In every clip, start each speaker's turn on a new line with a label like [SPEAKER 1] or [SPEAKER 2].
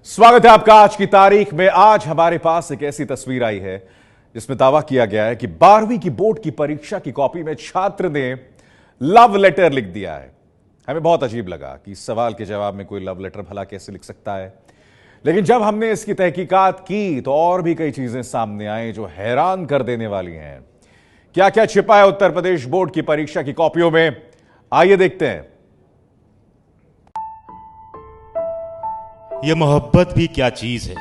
[SPEAKER 1] स्वागत है आपका आज की तारीख में। आज हमारे पास एक ऐसी तस्वीर आई है जिसमें दावा किया गया है कि 12वीं की बोर्ड की परीक्षा की कॉपी में छात्र ने लव लेटर लिख दिया है। हमें बहुत अजीब लगा कि इस सवाल के जवाब में कोई लव लेटर भला कैसे लिख सकता है, लेकिन जब हमने इसकी तहकीकात की तो और भी कई चीजें सामने आई जो हैरान कर देने वाली हैं। क्या क्या छिपा है उत्तर प्रदेश बोर्ड की परीक्षा की कॉपियों में, आइए देखते हैं।
[SPEAKER 2] ये मोहब्बत भी क्या चीज है,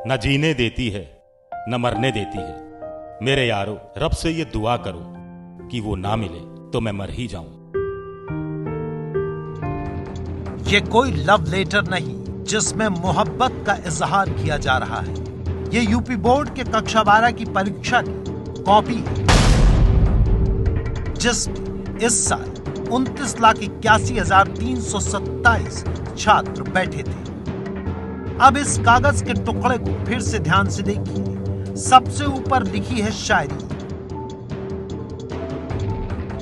[SPEAKER 2] न जीने देती है न मरने देती है। मेरे यारो, रब से ये दुआ करो कि वो ना मिले तो मैं मर ही जाऊं।
[SPEAKER 3] ये कोई लव लेटर नहीं जिसमें मोहब्बत का इजहार किया जा रहा है। ये यूपी बोर्ड के कक्षा 12 की परीक्षा की कॉपी है जिसमें इस साल 29,81,327 छात्र बैठे थे। अब इस कागज के टुकड़े को फिर से ध्यान से देखिए। सबसे ऊपर लिखी है शायरी।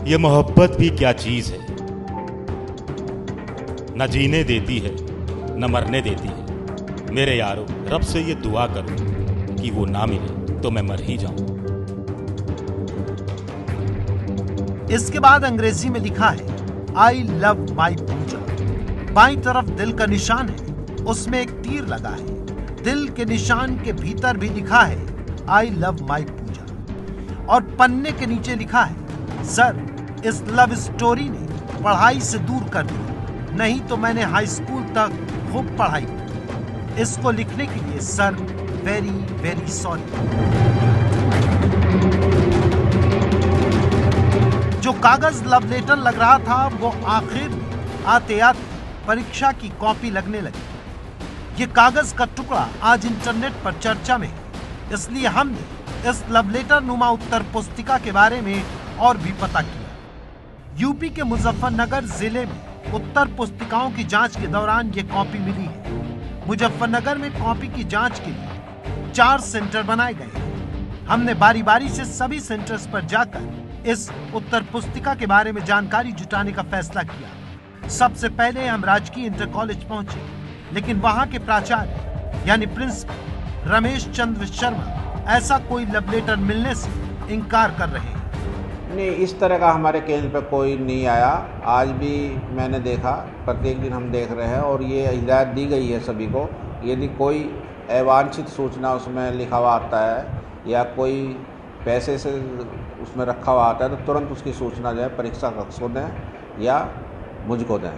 [SPEAKER 2] ये मोहब्बत भी क्या चीज है, न जीने देती है न मरने देती है। मेरे यारो, रब से ये दुआ करो कि वो ना मिले तो मैं मर ही जाऊं।
[SPEAKER 3] इसके बाद अंग्रेजी में लिखा है आई लव माई पूजा। बाईं तरफ दिल का निशान है, उसमें एक तीर लगा है। दिल के निशान के भीतर भी लिखा है आई लव माई पूजा। और पन्ने के नीचे लिखा है सर, इस लव स्टोरी ने पढ़ाई से दूर कर दिया, नहीं तो मैंने हाई स्कूल तक खूब पढ़ाई की। इसको लिखने के लिए सर वेरी वेरी सॉरी। जो कागज लव लेटर लग रहा था वो आखिर में आते आते परीक्षा की कॉपी लगने लगी। ये कागज का टुकड़ा आज इंटरनेट पर चर्चा में है, इसलिए हमने इस लव लेटर नुमा उत्तर पुस्तिका के बारे में और भी पता किया। यूपी के मुजफ्फरनगर जिले में उत्तर पुस्तिकाओं की जांच के दौरान ये कॉपी मिली है। मुजफ्फरनगर में कॉपी की जांच के लिए 4 सेंटर बनाए गए हैं। हमने बारी बारी से सभी सेंटर्स पर जाकर इस उत्तर पुस्तिका के बारे में जानकारी जुटाने का फैसला किया। सबसे पहले हम राजकीय इंटर कॉलेज पहुंचे, लेकिन वहां के प्राचार्य यानी प्रिंसिपल रमेश चंद्र शर्मा ऐसा कोई लव लेटर मिलने से इनकार कर रहे हैं।
[SPEAKER 4] नहीं, इस तरह का हमारे केंद्र पर कोई नहीं आया। आज भी मैंने देखा, प्रत्येक दिन हम देख रहे हैं और ये हिदायत दी गई है सभी को, यदि कोई अवांछित सूचना उसमें लिखा हुआ आता है या कोई पैसे से उसमें रखा हुआ आता है तो तुरंत उसकी सूचना जो है परीक्षा कक्ष को दें या मुझको दें।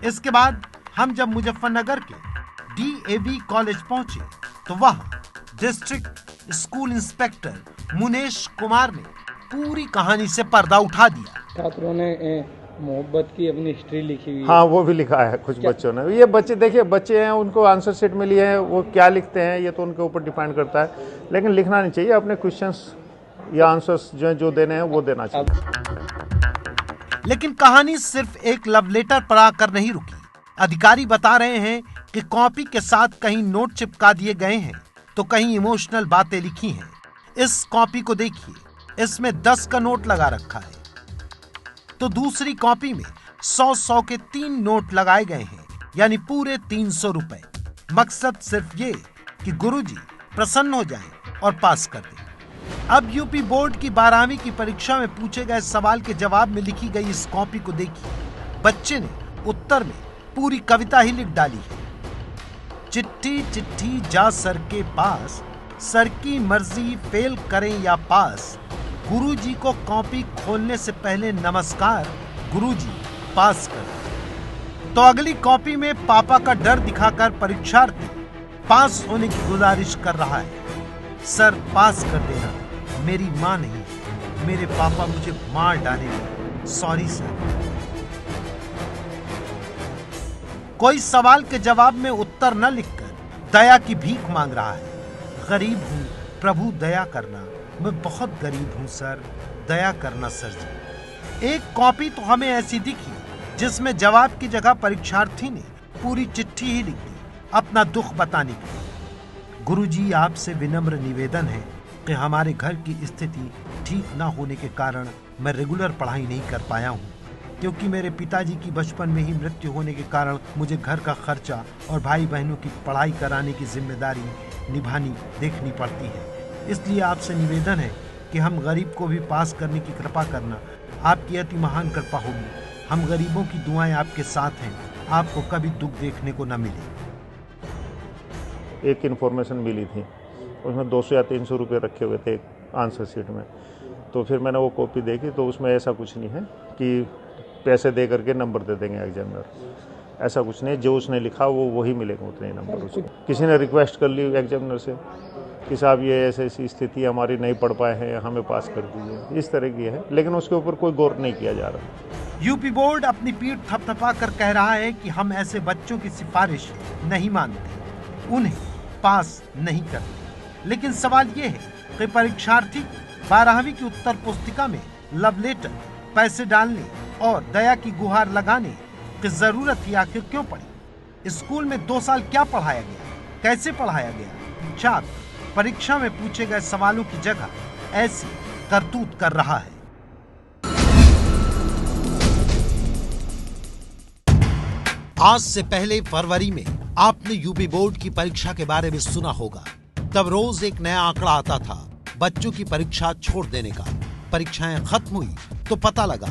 [SPEAKER 3] इसके बाद हम जब मुजफ्फरनगर के DAV कॉलेज पहुंचे तो वहां district school inspector Munesh Kumar ने पूरी कहानी से पर्दा उठा दिया।
[SPEAKER 5] छात्रों ने मोहब्बत की अपनी हिस्ट्री लिखी हुई है।
[SPEAKER 6] हाँ, वो भी लिखा है कुछ बच्चों ने। ये बच्चे देखिए, बच्चे हैं, उनको आंसर शीट मिली है, वो क्या लिखते हैं ये तो उनके ऊपर डिपेंड करता है, लेकिन लिखना नहीं चाहिए। अपने क्वेश्चंस या आंसर्स जो देने हैं वो देना चाहिए।
[SPEAKER 3] लेकिन कहानी सिर्फ एक लव लेटर पर आकर नहीं रुकी। अधिकारी बता रहे हैं कि कॉपी के साथ कहीं नोट चिपका दिए गए हैं तो कहीं इमोशनल बातें लिखी हैं। इस कॉपी को देखिए, इसमें 10 का नोट लगा रखा है, तो दूसरी कॉपी में 100 के 3 नोट लगाए गए हैं, यानी पूरे 300 रुपए। मकसद सिर्फ ये कि गुरुजी प्रसन्न हो जाएं और पास कर दें। अब यूपी बोर्ड की 12वीं की परीक्षा में पूछे गए सवाल के जवाब में लिखी गई इस कॉपी को देखिए। बच्चे ने उत्तर में पूरी कविता ही लिख डाली है। चिट्ठी चिट्ठी जा सर के पास, सर की मर्जी फेल करें या पास। गुरुजी को कॉपी खोलने से पहले नमस्कार, गुरुजी पास कर। तो अगली कॉपी में पापा का डर दिखाकर परीक्षार्थी पास होने की गुजारिश कर रहा है। सर पास कर देना, मेरी माँ नहीं, मेरे पापा मुझे मार डालेंगे, सॉरी सर। कोई सवाल के जवाब में उत्तर न लिखकर दया की भीख मांग रहा है। गरीब हूँ, प्रभु दया करना, मैं बहुत गरीब हूँ सर, दया करना सर जी। एक कॉपी तो हमें ऐसी दिखी जिसमें जवाब की जगह परीक्षार्थी ने पूरी चिट्ठी ही लिख दी अपना दुख बताने के लिए। गुरुजी, आपसे विनम्र निवेदन है कि हमारे घर की स्थिति ठीक न होने के कारण मैं रेगुलर पढ़ाई नहीं कर पाया हूँ। क्योंकि मेरे पिताजी की बचपन में ही मृत्यु होने के कारण मुझे घर का खर्चा और भाई बहनों की पढ़ाई कराने की जिम्मेदारी देखनी पड़ती है। इसलिए आपसे निवेदन है कि हम गरीब को भी पास करने की कृपा करना। आपकी अति महान कृपा होगी। हम गरीबों की दुआएं आपके साथ हैं। आपको कभी दुख देखने को न मिले।
[SPEAKER 6] एक इन्फॉर्मेशन मिली थी, उसमें 200 या 300 रुपये रखे हुए थे आंसर शीट में। तो फिर मैंने वो कॉपी देखी तो उसमें ऐसा कुछ नहीं है कि पैसे दे करके नंबर दे देंगे एग्जामिनर, ऐसा कुछ नहीं। जो उसने लिखा वो वही मिलेगा, उतने नंबर उसको। किसी ने रिक्वेस्ट कर ली एग्जामिनर से कि साहब ये ऐसी स्थिति हमारी, नहीं पढ़ पाए हैं, हमें पास कर दीजिए, इस तरह की है, लेकिन उसके ऊपर कोई गौर नहीं किया जा रहा।
[SPEAKER 3] यूपी बोर्ड अपनी पीठ थपथपा कर कह रहा है कि हम ऐसे बच्चों की सिफारिश नहीं मानते, उन्हें पास नहीं करते। लेकिन सवाल ये है कि परीक्षार्थी 12वीं की उत्तर पुस्तिका में लव लेटर, पैसे डालने और दया की गुहार लगाने की जरूरत ही आखिर क्यों पड़ी? स्कूल में 2 साल क्या पढ़ाया गया, कैसे पढ़ाया गया? छात्र परीक्षा में पूछे गए सवालों की जगह ऐसी करतूत कर रहा है। आज से पहले फरवरी में आपने यूपी बोर्ड की परीक्षा के बारे में सुना होगा। तब रोज एक नया आंकड़ा आता था बच्चों की परीक्षा छोड़ देने का। परीक्षाएं खत्म हुई तो पता लगा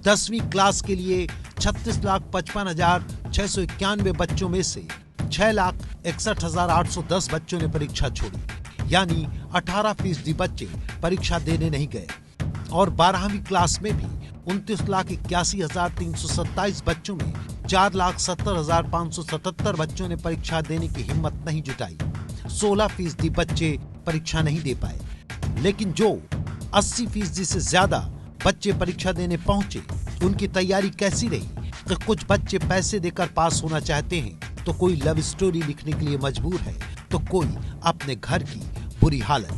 [SPEAKER 3] 10वीं क्लास के लिए 36,55,691 बच्चों में से 6,61,810 बच्चों ने परीक्षा छोड़ी, यानी 18% बच्चे परीक्षा देने नहीं गए। और 12वीं क्लास में भी 29,81,327 बच्चों में 4,70,577 बच्चों ने परीक्षा देने की हिम्मत नहीं जुटाई। 16% बच्चे परीक्षा नहीं दे पाए। लेकिन जो 80% से ज्यादा बच्चे परीक्षा देने पहुंचे, उनकी तैयारी कैसी रही? कि कुछ बच्चे पैसे देकर पास होना चाहते हैं, तो कोई लव स्टोरी लिखने के लिए मजबूर है, तो कोई अपने घर की बुरी हालत।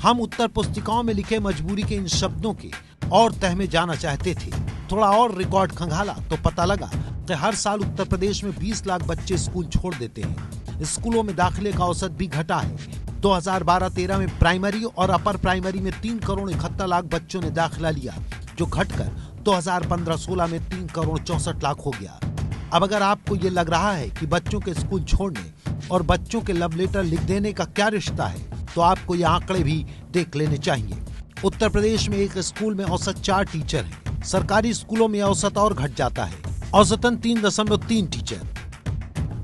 [SPEAKER 3] हम उत्तर पुस्तिकाओं में लिखे मजबूरी के इन शब्दों के और तह में जाना चाहते थे। थोड़ा और रिकॉर्ड खंगाला तो पता लगा कि हर साल उत्तर प्रदेश में 20 लाख बच्चे स्कूल छोड़ देते हैं। स्कूलों में दाखिले का औसत भी घटा है। 2012-13 में प्राइमरी और अपर प्राइमरी में 3,71,00,000 बच्चों ने दाखिला लिया, जो घटकर 2015-16 में 3,64,00,000 हो गया। अब अगर आपको ये लग रहा है कि बच्चों के स्कूल छोड़ने और बच्चों के लव लेटर लिख देने का क्या रिश्ता है, तो आपको ये आंकड़े भी देख लेने चाहिए। उत्तर प्रदेश में एक स्कूल में औसत 4 टीचर हैं। सरकारी स्कूलों में औसत और घट जाता है, औसतन 3.3 टीचर।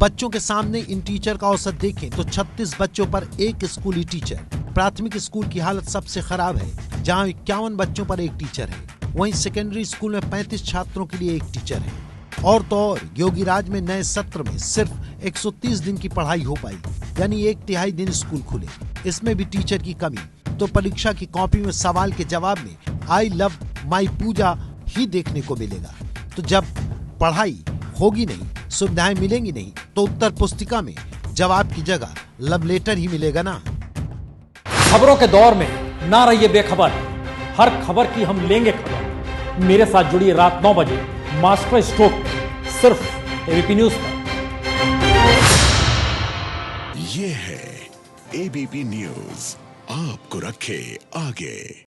[SPEAKER 3] बच्चों के सामने इन टीचर का औसत देखें तो 36 बच्चों पर एक स्कूली टीचर। प्राथमिक स्कूल की हालत सबसे खराब है, जहां 51 बच्चों पर एक टीचर है। वहीं सेकेंडरी स्कूल में 35 छात्रों के लिए एक टीचर है। और तो और योगी राज में नए सत्र में सिर्फ 130 दिन की पढ़ाई हो पाई, यानी 1/3 दिन स्कूल खुले, इसमें भी टीचर की कमी। तो परीक्षा की कॉपी में सवाल के जवाब में आई लव माई पूजा ही देखने को मिलेगा। तो जब पढ़ाई होगी नहीं, सुविधाएं मिलेंगी नहीं, तो उत्तर पुस्तिका में जवाब की जगह लव लेटर ही मिलेगा ना।
[SPEAKER 7] खबरों के दौर में ना रहिए बेखबर, हर खबर की हम लेंगे खबर। मेरे साथ जुड़िए रात 9 बजे मास्टर स्ट्रोक सिर्फ एबीपी न्यूज पर।
[SPEAKER 8] ये है एबीपी न्यूज, आपको रखे आगे।